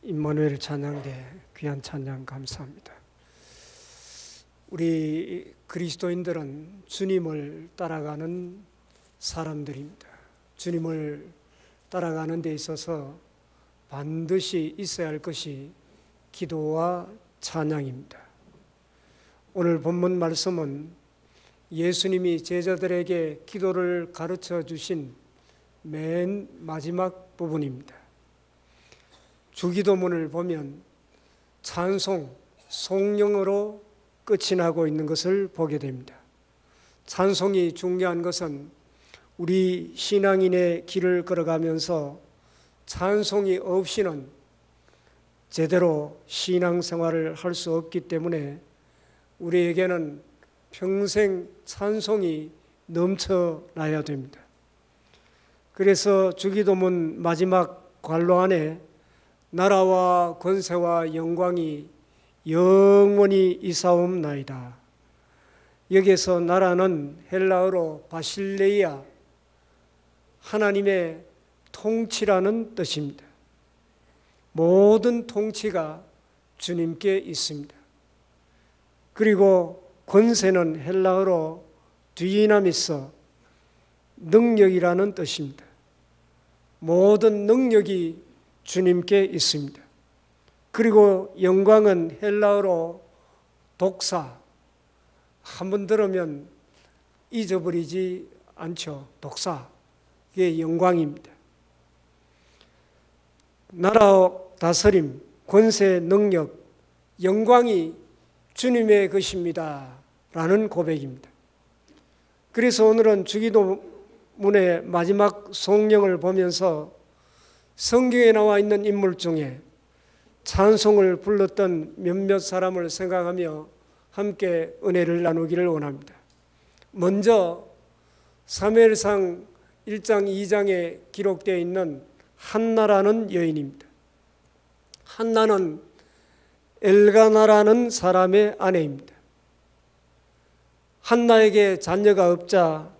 임마누엘 찬양대 귀한 찬양 감사합니다. 우리 그리스도인들은 주님을 따라가는 사람들입니다. 주님을 따라가는 데 있어서 반드시 있어야 할 것이 기도와 찬양입니다. 오늘 본문 말씀은 예수님이 제자들에게 기도를 가르쳐 주신 맨 마지막 부분입니다. 주기도문을 보면 찬송, 송영으로 끝이 나고 있는 것을 보게 됩니다. 찬송이 중요한 것은 우리 신앙인의 길을 걸어가면서 찬송이 없이는 제대로 신앙생활을 할 수 없기 때문에 우리에게는 평생 찬송이 넘쳐나야 됩니다. 그래서 주기도문 마지막 관로 안에 나라와 권세와 영광이 영원히 이사옵나이다. 여기에서 나라는 헬라어로 바실레이아, 하나님의 통치라는 뜻입니다. 모든 통치가 주님께 있습니다. 그리고 권세는 헬라어로 뒤나미스, 능력이라는 뜻입니다. 모든 능력이 주님께 있습니다. 그리고 영광은 헬라어로 독사, 한번 들으면 잊어버리지 않죠. 독사, 이게 영광입니다. 나라 다스림, 권세, 능력, 영광이 주님의 것입니다 라는 고백입니다. 그래서 오늘은 주기도문의 마지막 성령을 보면서 성경에 나와 있는 인물 중에 찬송을 불렀던 몇몇 사람을 생각하며 함께 은혜를 나누기를 원합니다. 먼저 사무엘상 1장 2장에 기록되어 있는 한나라는 여인입니다. 한나는 엘가나라는 사람의 아내입니다. 한나에게 자녀가 없자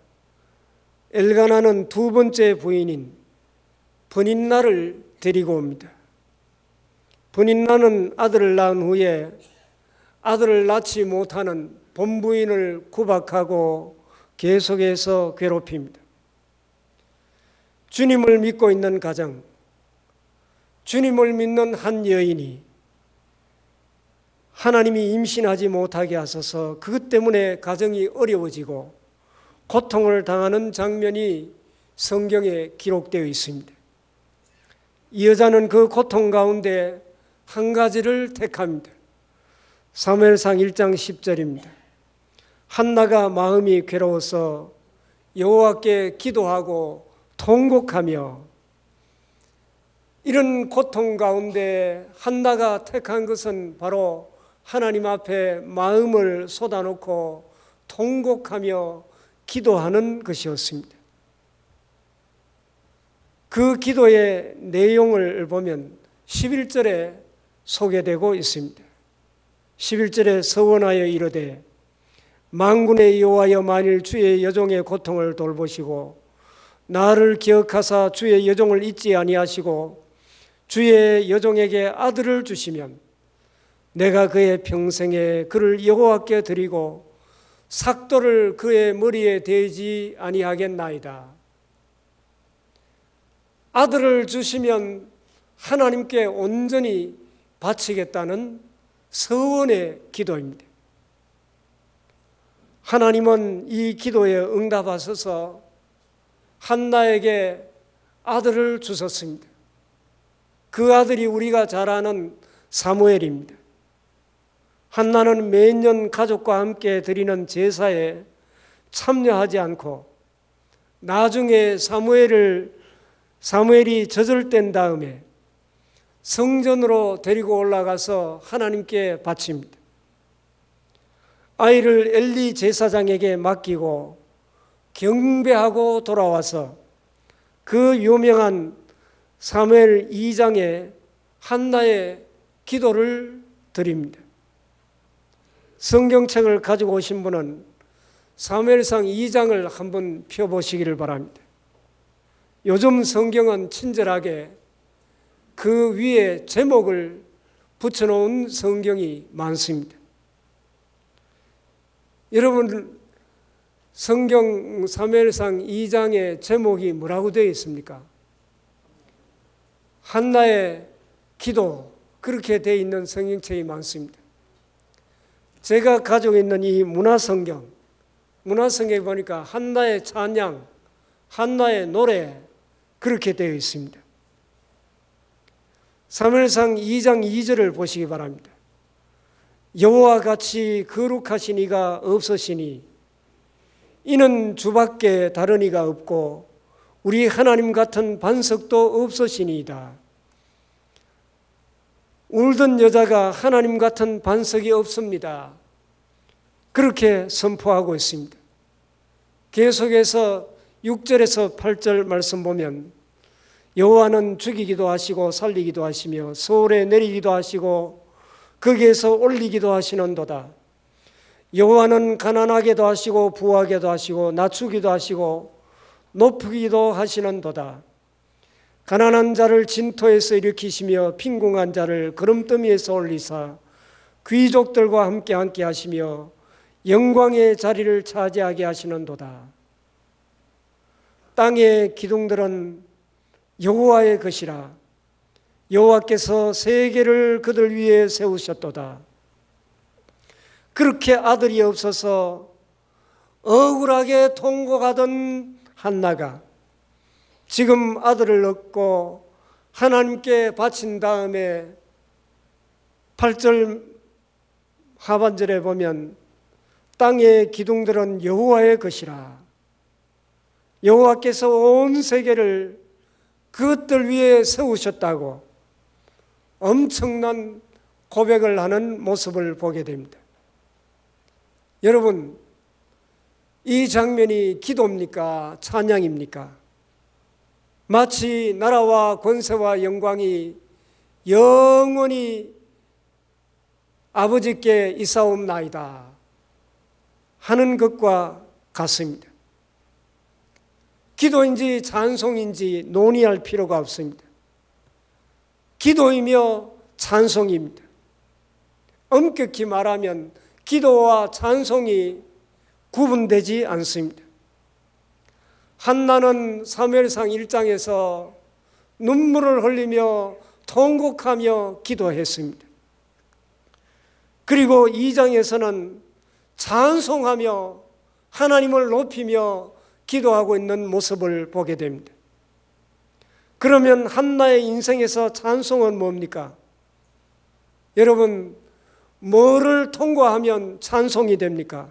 엘가나는 두 번째 부인인 브닌나를 데리고 옵니다. 브닌나는 아들을 낳은 후에 아들을 낳지 못하는 본부인을 구박하고 계속해서 괴롭힙니다. 주님을 믿고 있는 가정, 주님을 믿는 한 여인이 하나님이 임신하지 못하게 하셔서 그것 때문에 가정이 어려워지고 고통을 당하는 장면이 성경에 기록되어 있습니다. 이 여자는 그 고통 가운데 한 가지를 택합니다. 사무엘상 1장 10절입니다. 한나가 마음이 괴로워서 여호와께 기도하고 통곡하며, 이런 고통 가운데 한나가 택한 것은 바로 하나님 앞에 마음을 쏟아놓고 통곡하며 기도하는 것이었습니다. 그 기도의 내용을 보면 11절에 소개되고 있습니다. 11절에 서원하여 이르되 만군의 여호와여, 만일 주의 여종의 고통을 돌보시고 나를 기억하사 주의 여종을 잊지 아니하시고 주의 여종에게 아들을 주시면 내가 그의 평생에 그를 여호와께 드리고 삭도를 그의 머리에 대지 아니하겠나이다. 아들을 주시면 하나님께 온전히 바치겠다는 서원의 기도입니다. 하나님은 이 기도에 응답하셔서 한나에게 아들을 주셨습니다. 그 아들이 우리가 잘 아는 사무엘입니다. 한나는 매년 가족과 함께 드리는 제사에 참여하지 않고 나중에 사무엘이 저절된 다음에 성전으로 데리고 올라가서 하나님께 바칩니다. 아이를 엘리 제사장에게 맡기고 경배하고 돌아와서 그 유명한 사무엘 2장에 한나의 기도를 드립니다. 성경책을 가지고 오신 분은 사무엘상 2장을 한번 펴보시기를 바랍니다. 요즘 성경은 친절하게 그 위에 제목을 붙여놓은 성경이 많습니다. 여러분, 성경 사무엘상 2장의 제목이 뭐라고 되어 있습니까? 한나의 기도, 그렇게 되어 있는 성경책이 많습니다. 제가 가지고 있는 이 문화성경에 보니까 한나의 찬양, 한나의 노래, 그렇게 되어 있습니다. 사무엘상 2장 2절을 보시기 바랍니다. 여호와 같이 거룩하신 이가 없으시니 이는 주밖에 다른 이가 없고 우리 하나님 같은 반석도 없으시니이다. 울던 여자가 하나님 같은 반석이 없습니다. 그렇게 선포하고 있습니다. 계속해서 6절에서 8절 말씀 보면 여호와는 죽이기도 하시고 살리기도 하시며 서울에 내리기도 하시고 거기에서 올리기도 하시는도다. 여호와는 가난하게도 하시고 부하게도 하시고 낮추기도 하시고 높이기도 하시는도다. 가난한 자를 진토에서 일으키시며 빈궁한 자를 구름더미에서 올리사 귀족들과 함께 하시며 영광의 자리를 차지하게 하시는도다. 땅의 기둥들은 여호와의 것이라. 여호와께서 세계를 그들 위에 세우셨도다. 그렇게 아들이 없어서 억울하게 통곡하던 한나가 지금 아들을 얻고 하나님께 바친 다음에 8절 하반절에 보면 땅의 기둥들은 여호와의 것이라. 여호와께서 온 세계를 그것들 위에 세우셨다고 엄청난 고백을 하는 모습을 보게 됩니다. 여러분, 이 장면이 기도입니까? 찬양입니까? 마치 나라와 권세와 영광이 영원히 아버지께 있사옵나이다 하는 것과 같습니다. 기도인지 찬송인지 논의할 필요가 없습니다. 기도이며 찬송입니다. 엄격히 말하면 기도와 찬송이 구분되지 않습니다. 한나는 사무엘상 1장에서 눈물을 흘리며 통곡하며 기도했습니다. 그리고 2장에서는 찬송하며 하나님을 높이며 기도하고 있는 모습을 보게 됩니다. 그러면 한나의 인생에서 찬송은 뭡니까? 여러분, 뭐를 통과하면 찬송이 됩니까?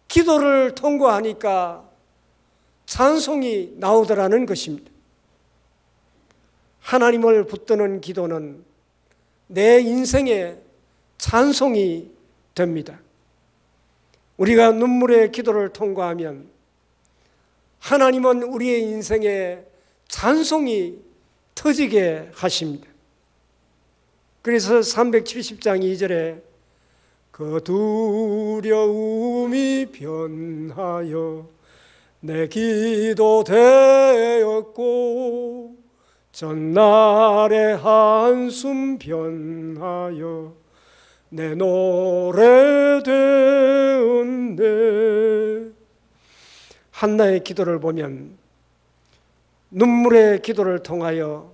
기도를 통과하니까 찬송이 나오더라는 것입니다. 하나님을 붙드는 기도는 내 인생의 찬송이 됩니다. 우리가 눈물의 기도를 통과하면 하나님은 우리의 인생에 찬송이 터지게 하십니다. 그래서 370장 2절에 그 두려움이 변하여 내 기도 되었고 전날의 한숨 변하여 내 노래 되었네. 한나의 기도를 보면 눈물의 기도를 통하여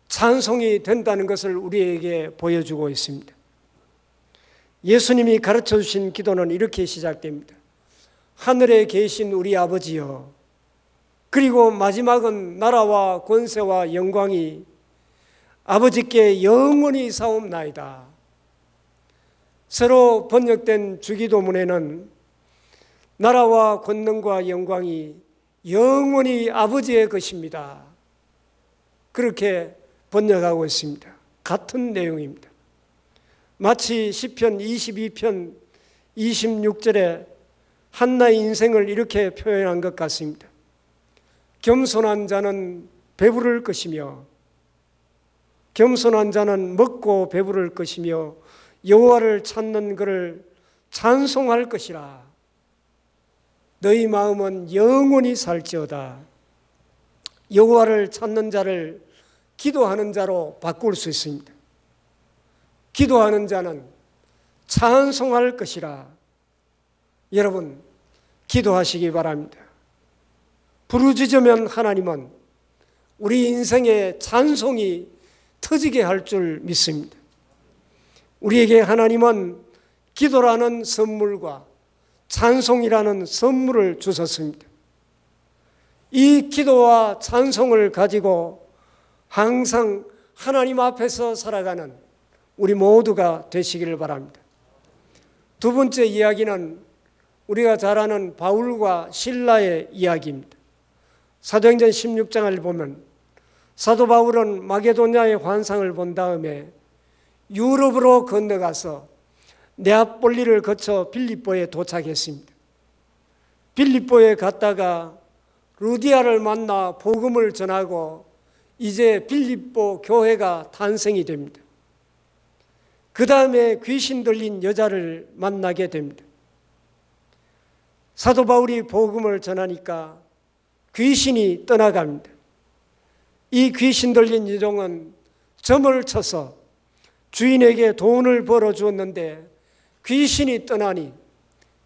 찬송이 된다는 것을 우리에게 보여주고 있습니다. 예수님이 가르쳐 주신 기도는 이렇게 시작됩니다. 하늘에 계신 우리 아버지여. 그리고 마지막은 나라와 권세와 영광이 아버지께 영원히 사옵나이다. 새로 번역된 주기도문에는 나라와 권능과 영광이 영원히 아버지의 것입니다. 그렇게 번역하고 있습니다. 같은 내용입니다. 마치 시편 22편 26절에 한나의 인생을 이렇게 표현한 것 같습니다. 겸손한 자는 배부를 것이며 겸손한 자는 먹고 배부를 것이며 여호와를 찾는 그를 찬송할 것이라. 너희 마음은 영원히 살지어다. 여호와를 찾는 자를 기도하는 자로 바꿀 수 있습니다. 기도하는 자는 찬송할 것이라. 여러분, 기도하시기 바랍니다. 부르짖으면 하나님은 우리 인생의 찬송이 터지게 할 줄 믿습니다. 우리에게 하나님은 기도라는 선물과 찬송이라는 선물을 주셨습니다. 이 기도와 찬송을 가지고 항상 하나님 앞에서 살아가는 우리 모두가 되시기를 바랍니다. 두 번째 이야기는 우리가 잘 아는 바울과 실라의 이야기입니다. 사도행전 16장을 보면 사도 바울은 마게도냐의 환상을 본 다음에 유럽으로 건너가서 네아폴리를 거쳐 빌립보에 도착했습니다. 빌립보에 갔다가 루디아를 만나 복음을 전하고 이제 빌립보 교회가 탄생이 됩니다. 그 다음에 귀신 들린 여자를 만나게 됩니다. 사도 바울이 복음을 전하니까 귀신이 떠나갑니다. 이 귀신 들린 여종은 점을 쳐서 주인에게 돈을 벌어 주었는데 귀신이 떠나니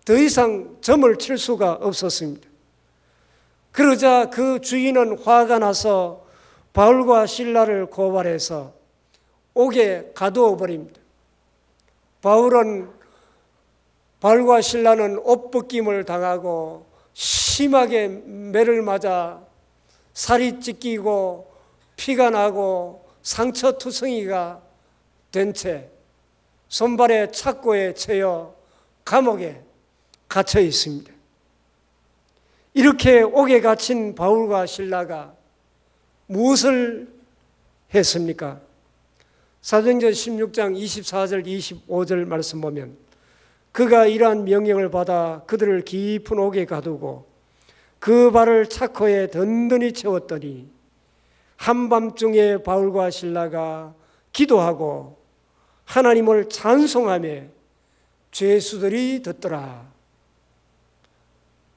더 이상 점을 칠 수가 없었습니다. 그러자 그 주인은 화가 나서 바울과 실라를 고발해서 옥에 가두어 버립니다. 바울과 실라는 옷벗김을 당하고 심하게 매를 맞아 살이 찢기고 피가 나고 상처투성이가 된 채 손발에 착고에 채여 감옥에 갇혀 있습니다. 이렇게 옥에 갇힌 바울과 실라가 무엇을 했습니까? 사도행전 16장 24절 25절 말씀 보면 그가 이러한 명령을 받아 그들을 깊은 옥에 가두고 그 발을 착고에 든든히 채웠더니 한밤중에 바울과 실라가 기도하고 하나님을 찬송하며 죄수들이 듣더라.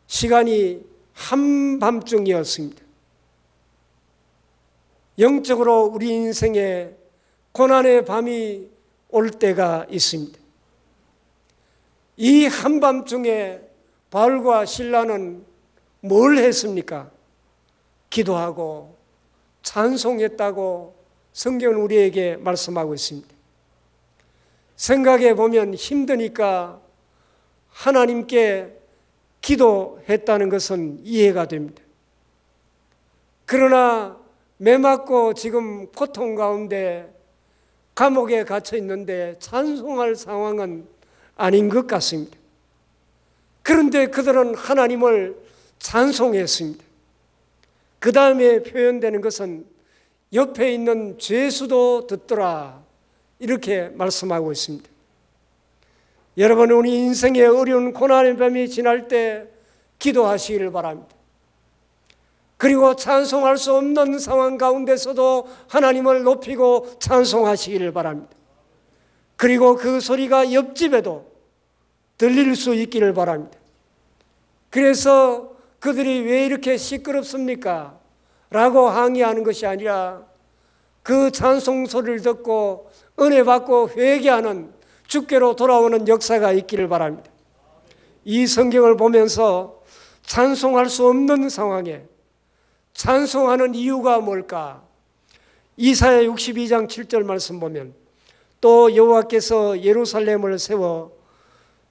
시간이 한밤중이었습니다. 영적으로 우리 인생에 고난의 밤이 올 때가 있습니다. 이 한밤중에 바울과 실라는 뭘 했습니까? 기도하고 찬송했다고 성경은 우리에게 말씀하고 있습니다. 생각해 보면 힘드니까 하나님께 기도했다는 것은 이해가 됩니다. 그러나 매맞고 지금 고통 가운데 감옥에 갇혀 있는데 찬송할 상황은 아닌 것 같습니다. 그런데 그들은 하나님을 찬송했습니다. 그 다음에 표현되는 것은 옆에 있는 죄수도 듣더라 이렇게 말씀하고 있습니다. 여러분, 우리 인생의 어려운 고난의 밤이 지날 때 기도하시기를 바랍니다. 그리고 찬송할 수 없는 상황 가운데서도 하나님을 높이고 찬송하시기를 바랍니다. 그리고 그 소리가 옆집에도 들릴 수 있기를 바랍니다. 그래서 그들이 왜 이렇게 시끄럽습니까? 라고 항의하는 것이 아니라 그 찬송 소리를 듣고 은혜 받고 회개하는 주께로 돌아오는 역사가 있기를 바랍니다. 이 성경을 보면서 찬송할 수 없는 상황에 찬송하는 이유가 뭘까? 이사야 62장 7절 말씀 보면 또 여호와께서 예루살렘을 세워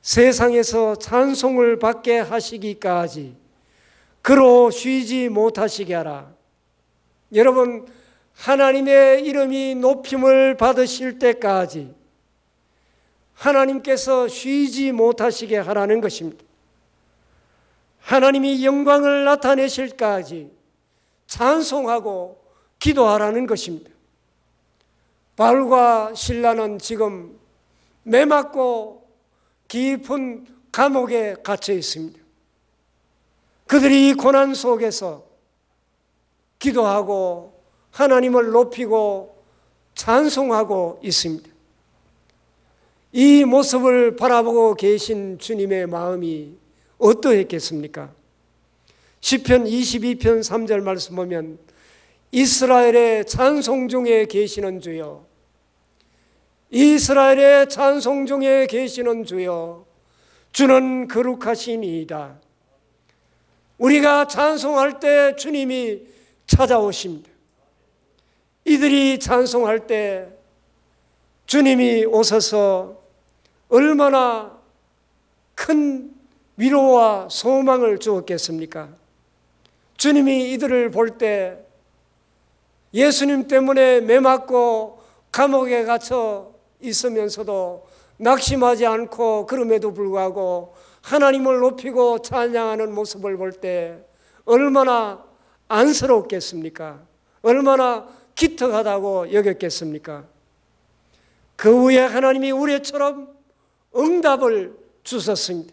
세상에서 찬송을 받게 하시기까지 그로 쉬지 못하시게 하라. 여러분, 하나님의 이름이 높임을 받으실 때까지 하나님께서 쉬지 못하시게 하라는 것입니다. 하나님이 영광을 나타내실 때까지 찬송하고 기도하라는 것입니다. 바울과 실라는 지금 매맞고 깊은 감옥에 갇혀 있습니다. 그들이 이 고난 속에서 기도하고 하나님을 높이고 찬송하고 있습니다. 이 모습을 바라보고 계신 주님의 마음이 어떠했겠습니까? 시편 22편 3절 말씀 보면 이스라엘의 찬송 중에 계시는 주여, 이스라엘의 찬송 중에 계시는 주여, 주는 거룩하시니이다. 우리가 찬송할 때 주님이 찾아오십니다. 이들이 찬송할 때 주님이 오셔서 얼마나 큰 위로와 소망을 주었겠습니까? 주님이 이들을 볼 때 예수님 때문에 매맞고 감옥에 갇혀 있으면서도 낙심하지 않고 그럼에도 불구하고 하나님을 높이고 찬양하는 모습을 볼 때 얼마나 안쓰럽겠습니까? 얼마나 기특하다고 여겼겠습니까? 그 후에 하나님이 우리처럼 응답을 주셨습니다.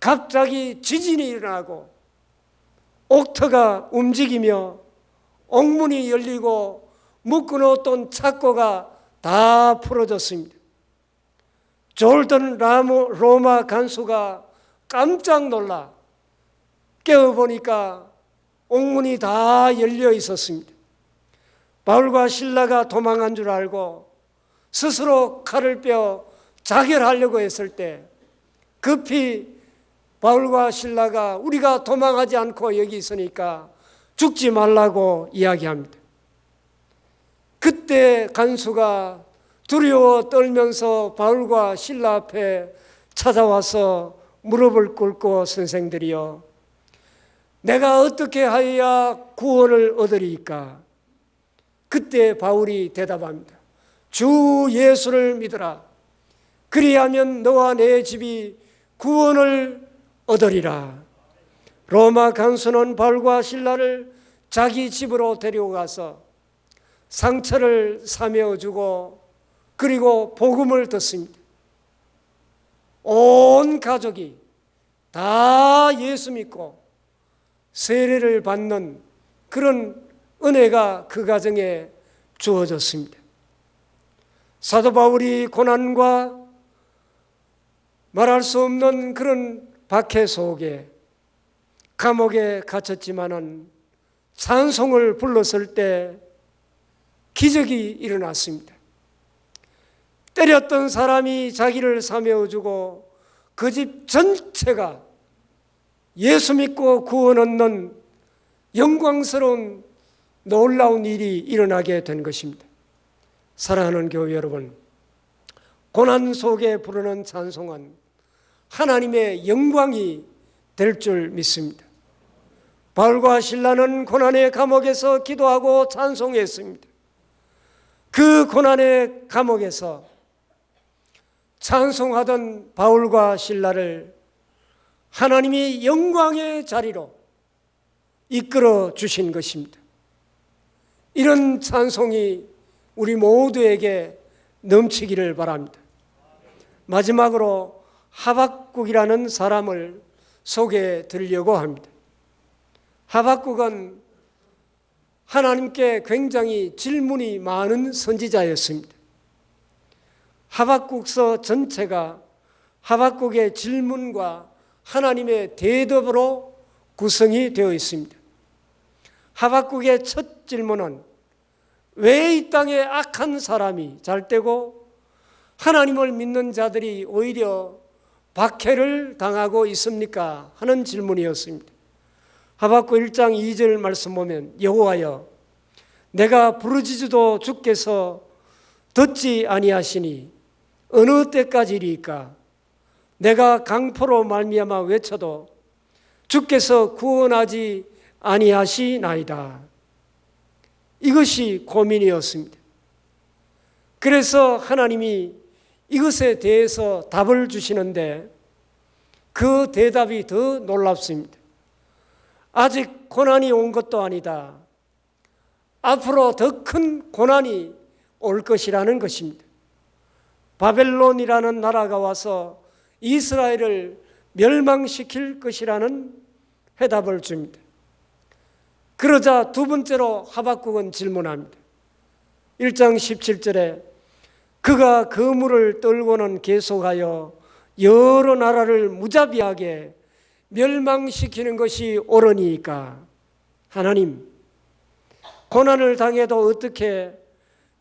갑자기 지진이 일어나고 옥터가 움직이며 옥문이 열리고 묶어놓았던 착고가 다 풀어졌습니다. 졸던 로마 간수가 깜짝 놀라 깨어보니까 옥문이 다 열려 있었습니다. 바울과 실라가 도망한 줄 알고 스스로 칼을 빼어 자결하려고 했을 때 급히 바울과 실라가 우리가 도망하지 않고 여기 있으니까 죽지 말라고 이야기합니다. 그때 간수가 두려워 떨면서 바울과 실라 앞에 찾아와서 무릎을 꿇고 선생들이여, 내가 어떻게 하여야 구원을 얻으리이까? 그때 바울이 대답합니다. 주 예수를 믿으라. 그리하면 너와 내 집이 구원을 얻으리라. 로마 간수는 바울과 실라를 자기 집으로 데려가서 상처를 사매어주고 그리고 복음을 듣습니다. 온 가족이 다 예수 믿고 세례를 받는 그런 은혜가 그 가정에 주어졌습니다. 사도 바울이 고난과 말할 수 없는 그런 박해 속에 감옥에 갇혔지만은 찬송을 불렀을 때 기적이 일어났습니다. 때렸던 사람이 자기를 사매어주고 그 집 전체가 예수 믿고 구원 얻는 영광스러운 놀라운 일이 일어나게 된 것입니다. 사랑하는 교회 여러분, 고난 속에 부르는 찬송은 하나님의 영광이 될 줄 믿습니다. 바울과 실라는 고난의 감옥에서 기도하고 찬송했습니다. 그 고난의 감옥에서 찬송하던 바울과 실라를 하나님이 영광의 자리로 이끌어 주신 것입니다. 이런 찬송이 우리 모두에게 넘치기를 바랍니다. 마지막으로 하박국이라는 사람을 소개해 드리려고 합니다. 하박국은 하나님께 굉장히 질문이 많은 선지자였습니다. 하박국서 전체가 하박국의 질문과 하나님의 대답으로 구성이 되어 있습니다. 하박국의 첫 질문은 왜 이 땅에 악한 사람이 잘되고 하나님을 믿는 자들이 오히려 박해를 당하고 있습니까? 하는 질문이었습니다. 하박국 1장 2절 말씀 보면 여호와여, 내가 부르짖어도 주께서 듣지 아니하시니 어느 때까지리까? 내가 강포로 말미암아 외쳐도 주께서 구원하지 아니하시나이다. 이것이 고민이었습니다. 그래서 하나님이 이것에 대해서 답을 주시는데 그 대답이 더 놀랍습니다. 아직 고난이 온 것도 아니다. 앞으로 더 큰 고난이 올 것이라는 것입니다. 바벨론이라는 나라가 와서 이스라엘을 멸망시킬 것이라는 해답을 줍니다. 그러자 두 번째로 하박국은 질문합니다. 1장 17절에 그가 그물을 떨고는 계속하여 여러 나라를 무자비하게 멸망시키는 것이 옳으니까 하나님, 고난을 당해도 어떻게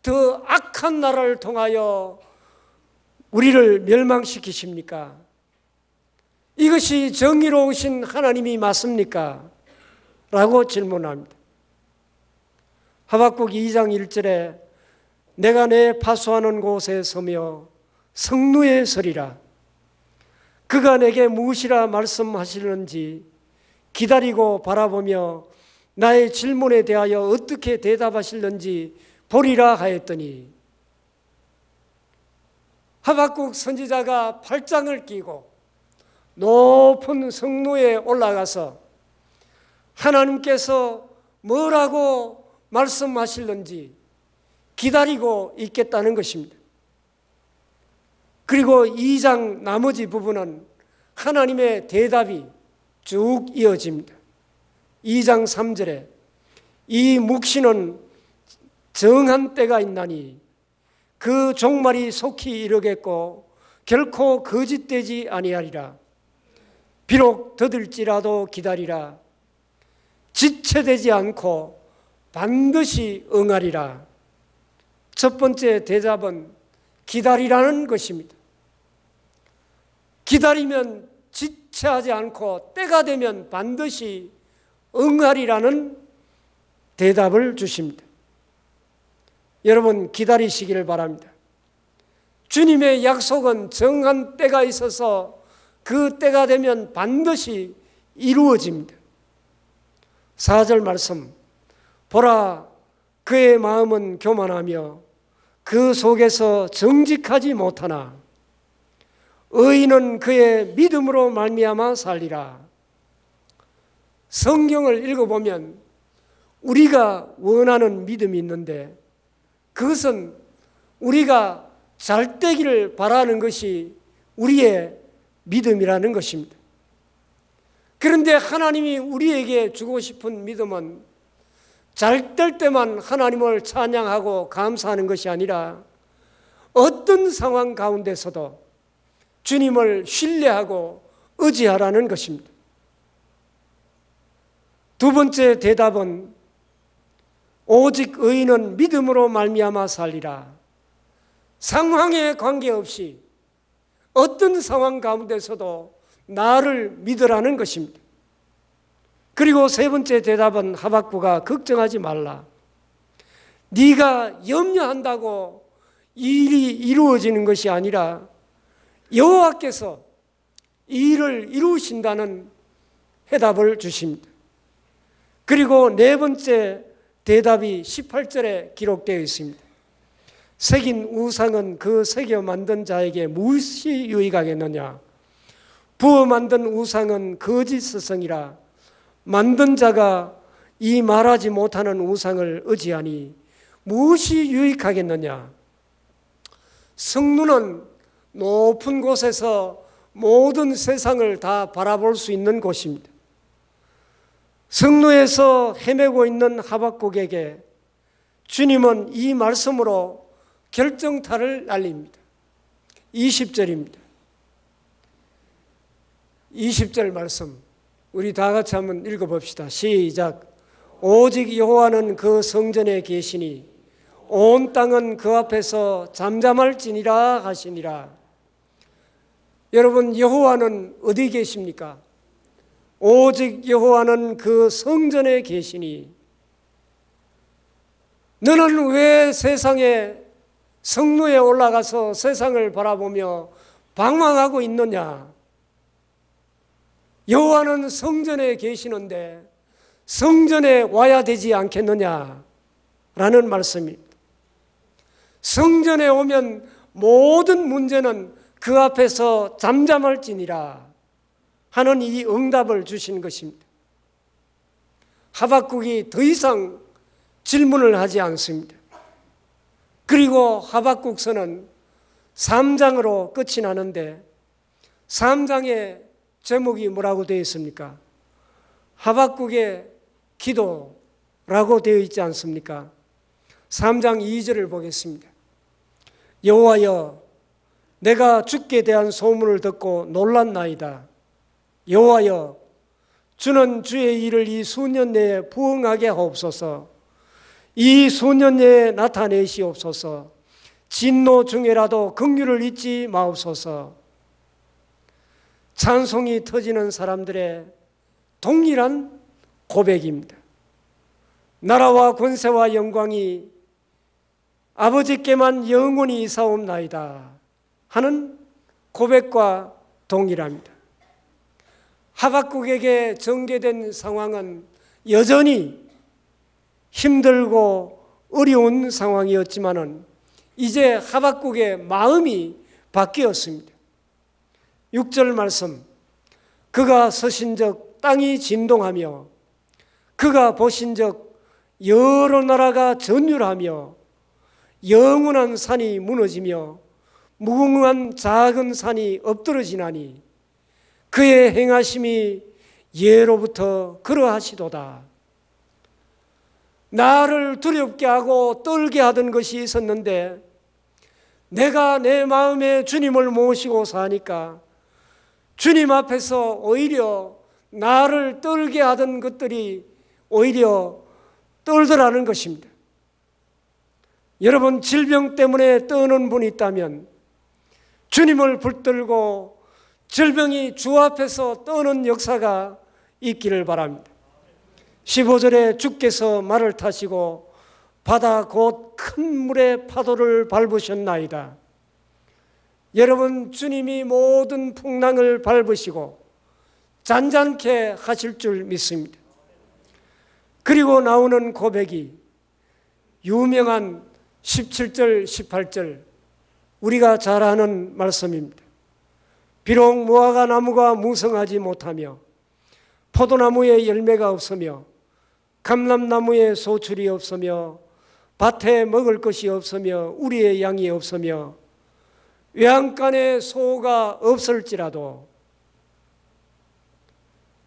더 악한 나라를 통하여 우리를 멸망시키십니까? 이것이 정의로우신 하나님이 맞습니까? 라고 질문합니다. 하박국 2장 1절에 내가 내 파수하는 곳에 서며 성루에 서리라. 그가 내게 무엇이라 말씀하시는지 기다리고 바라보며 나의 질문에 대하여 어떻게 대답하실는지 보리라 하였더니, 하박국 선지자가 팔짱을 끼고 높은 성루에 올라가서 하나님께서 뭐라고 말씀하실는지 기다리고 있겠다는 것입니다. 그리고 2장 나머지 부분은 하나님의 대답이 쭉 이어집니다. 2장 3절에 이 묵시는 정한 때가 있나니 그 종말이 속히 이르겠고 결코 거짓되지 아니하리라. 비록 더딜지라도 기다리라. 지체되지 않고 반드시 응하리라. 첫 번째 대답은 기다리라는 것입니다. 기다리면 지체하지 않고 때가 되면 반드시 응하리라는 대답을 주십니다. 여러분, 기다리시기를 바랍니다. 주님의 약속은 정한 때가 있어서 그 때가 되면 반드시 이루어집니다. 4절 말씀, 보라 그의 마음은 교만하며 그 속에서 정직하지 못하나 의인은 그의 믿음으로 말미암아 살리라. 성경을 읽어보면 우리가 원하는 믿음이 있는데 그것은 우리가 잘 되기를 바라는 것이 우리의 믿음이라는 것입니다. 그런데 하나님이 우리에게 주고 싶은 믿음은 잘 될 때만 하나님을 찬양하고 감사하는 것이 아니라 어떤 상황 가운데서도 주님을 신뢰하고 의지하라는 것입니다. 두 번째 대답은 오직 의인은 믿음으로 말미암아 살리라. 상황에 관계없이 어떤 상황 가운데서도 나를 믿으라는 것입니다. 그리고 세 번째 대답은 하박국아 걱정하지 말라. 네가 염려한다고 일이 이루어지는 것이 아니라 여호와께서 이 일을 이루신다는 해답을 주십니다. 그리고 네 번째 대답이 18절에 기록되어 있습니다. 새긴 우상은 그 새겨 만든 자에게 무엇이 유익하겠느냐? 부어 만든 우상은 거짓 스승이라 만든 자가 이 말하지 못하는 우상을 의지하니 무엇이 유익하겠느냐? 성루는 높은 곳에서 모든 세상을 다 바라볼 수 있는 곳입니다. 성루에서 헤매고 있는 하박국에게 주님은 이 말씀으로 결정타를 날립니다. 20절입니다. 20절 말씀 우리 다 같이 한번 읽어봅시다. 시작. 오직 여호와는 그 성전에 계시니 온 땅은 그 앞에서 잠잠할지니라 하시니라. 여러분, 여호와는 어디 계십니까? 오직 여호와는 그 성전에 계시니. 너는 왜 세상에 성루에 올라가서 세상을 바라보며 방황하고 있느냐? 여호와는 성전에 계시는데 성전에 와야 되지 않겠느냐? 라는 말씀입니다. 성전에 오면 모든 문제는 그 앞에서 잠잠할지니라 하는 이 응답을 주신 것입니다. 하박국이 더 이상 질문을 하지 않습니다. 그리고 하박국서는 3장으로 끝이 나는데 3장의 제목이 뭐라고 되어 있습니까? 하박국의 기도라고 되어 있지 않습니까? 3장 2절을 보겠습니다. 여호와여, 내가 주께 대한 소문을 듣고 놀랐나이다. 여호와여, 주는 주의 일을 이 수년 내에 부응하게 하옵소서. 이 소년에 나타내시옵소서. 진노 중에라도 긍휼을 잊지 마옵소서. 찬송이 터지는 사람들의 동일한 고백입니다. 나라와 권세와 영광이 아버지께만 영원히 있사옵나이다 하는 고백과 동일합니다. 하박국에게 전개된 상황은 여전히 힘들고 어려운 상황이었지만은 이제 하박국의 마음이 바뀌었습니다. 6절 말씀, 그가 서신적 땅이 진동하며 그가 보신적 여러 나라가 전율하며 영원한 산이 무너지며 무궁한 작은 산이 엎드러지나니 그의 행하심이 예로부터 그러하시도다. 나를 두렵게 하고 떨게 하던 것이 있었는데 내가 내 마음에 주님을 모시고 사니까 주님 앞에서 오히려 나를 떨게 하던 것들이 오히려 떨더라는 것입니다. 여러분, 질병 때문에 떠는 분이 있다면 주님을 붙들고 질병이 주 앞에서 떠는 역사가 있기를 바랍니다. 15절에 주께서 말을 타시고 바다 곧 큰 물의 파도를 밟으셨나이다. 여러분, 주님이 모든 풍랑을 밟으시고 잔잔케 하실 줄 믿습니다. 그리고 나오는 고백이 유명한 17절, 18절, 우리가 잘 아는 말씀입니다. 비록 무화과 나무가 무성하지 못하며 포도나무에 열매가 없으며 감람나무에 소출이 없으며 밭에 먹을 것이 없으며 우리의 양이 없으며 외양간에 소가 없을지라도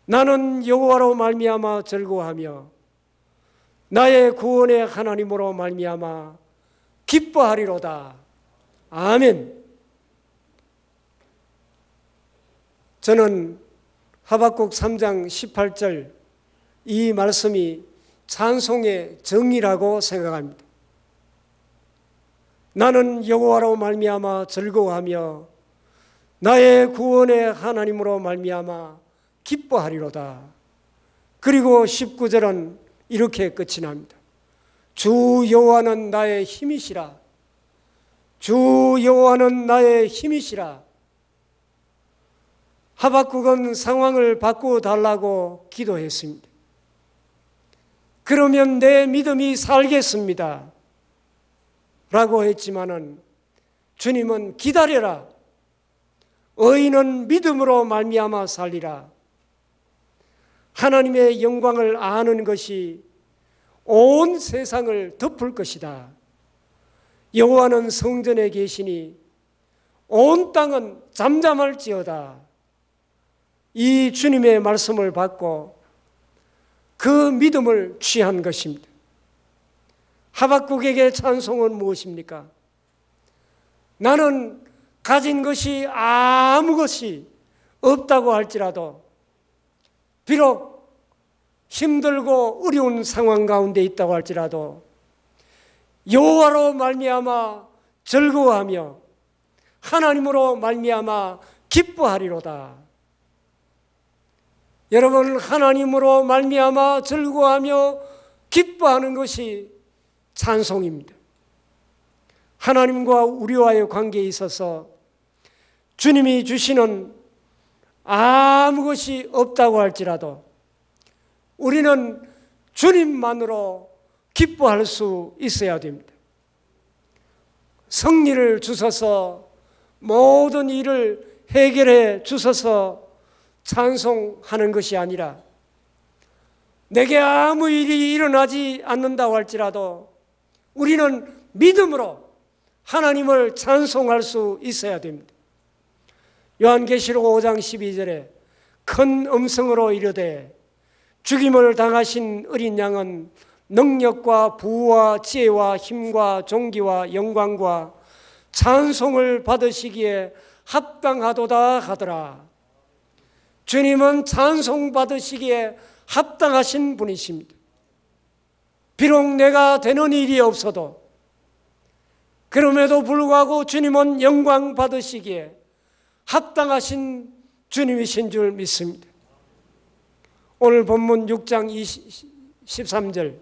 나는 여호와로 말미암아 즐거워하며 나의 구원의 하나님으로 말미암아 기뻐하리로다. 아멘. 저는 하박국 3장 18절 이 말씀이 찬송의 정의라고 생각합니다. 나는 여호와로 말미암아 즐거워하며 나의 구원의 하나님으로 말미암아 기뻐하리로다. 그리고 19절은 이렇게 끝이 납니다. 주 여호와는 나의 힘이시라. 주 여호와는 나의 힘이시라. 하박국은 상황을 바꾸어달라고 기도했습니다. 그러면 내 믿음이 살겠습니다 라고 했지만은 주님은 기다려라. 의인은 믿음으로 말미암아 살리라. 하나님의 영광을 아는 것이 온 세상을 덮을 것이다. 여호와는 성전에 계시니 온 땅은 잠잠할지어다. 이 주님의 말씀을 받고 그 믿음을 취한 것입니다. 하박국에게 찬송은 무엇입니까? 나는 가진 것이 아무 것이 없다고 할지라도 비록 힘들고 어려운 상황 가운데 있다고 할지라도 여호와로 말미암아 즐거워하며 하나님으로 말미암아 기뻐하리로다. 여러분, 하나님으로 말미암아 즐거워하며 기뻐하는 것이 찬송입니다. 하나님과 우리와의 관계에 있어서 주님이 주시는 아무 것이 없다고 할지라도 우리는 주님만으로 기뻐할 수 있어야 됩니다. 승리를 주셔서 모든 일을 해결해 주셔서 찬송하는 것이 아니라 내게 아무 일이 일어나지 않는다고 할지라도 우리는 믿음으로 하나님을 찬송할 수 있어야 됩니다. 요한계시록 5장 12절에 큰 음성으로 이르되 죽임을 당하신 어린 양은 능력과 부와 지혜와 힘과 존귀와 영광과 찬송을 받으시기에 합당하도다 하더라. 주님은 찬송 받으시기에 합당하신 분이십니다. 비록 내가 되는 일이 없어도 그럼에도 불구하고 주님은 영광 받으시기에 합당하신 주님이신 줄 믿습니다. 오늘 본문 6장 13절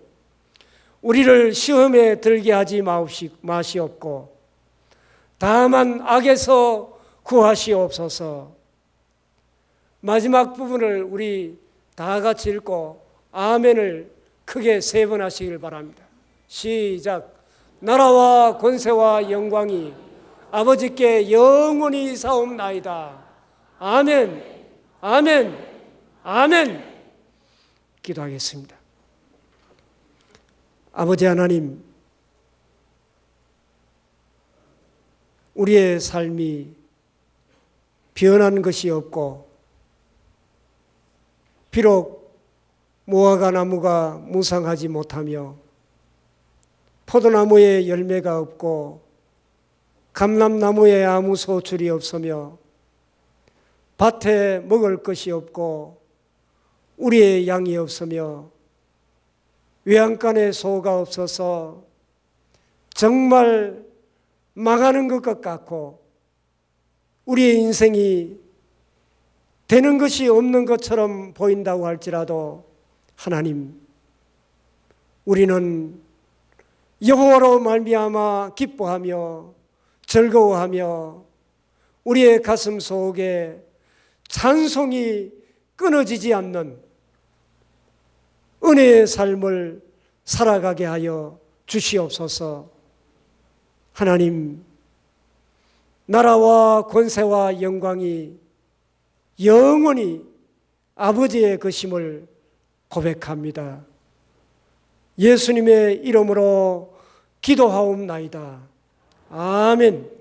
우리를 시험에 들게 하지 마시옵고 다만 악에서 구하시옵소서. 마지막 부분을 우리 다 같이 읽고 아멘을 크게 3번 하시길 바랍니다. 시작. 나라와 권세와 영광이 아버지께 영원히 사옵나이다. 아멘, 아멘, 아멘. 기도하겠습니다. 아버지 하나님, 우리의 삶이 변한 것이 없고 비록 무화과 나무가 무성하지 못하며 포도나무에 열매가 없고 감람나무에 아무 소출이 없으며 밭에 먹을 것이 없고 우리의 양이 없으며 외양간에 소가 없어서 정말 망하는 것 같고 우리의 인생이 되는 것이 없는 것처럼 보인다고 할지라도 하나님, 우리는 여호와로 말미암아 기뻐하며 즐거워하며 우리의 가슴 속에 찬송이 끊어지지 않는 은혜의 삶을 살아가게 하여 주시옵소서. 하나님, 나라와 권세와 영광이 영원히 아버지의 것임을 고백합니다. 예수님의 이름으로 기도하옵나이다. 아멘.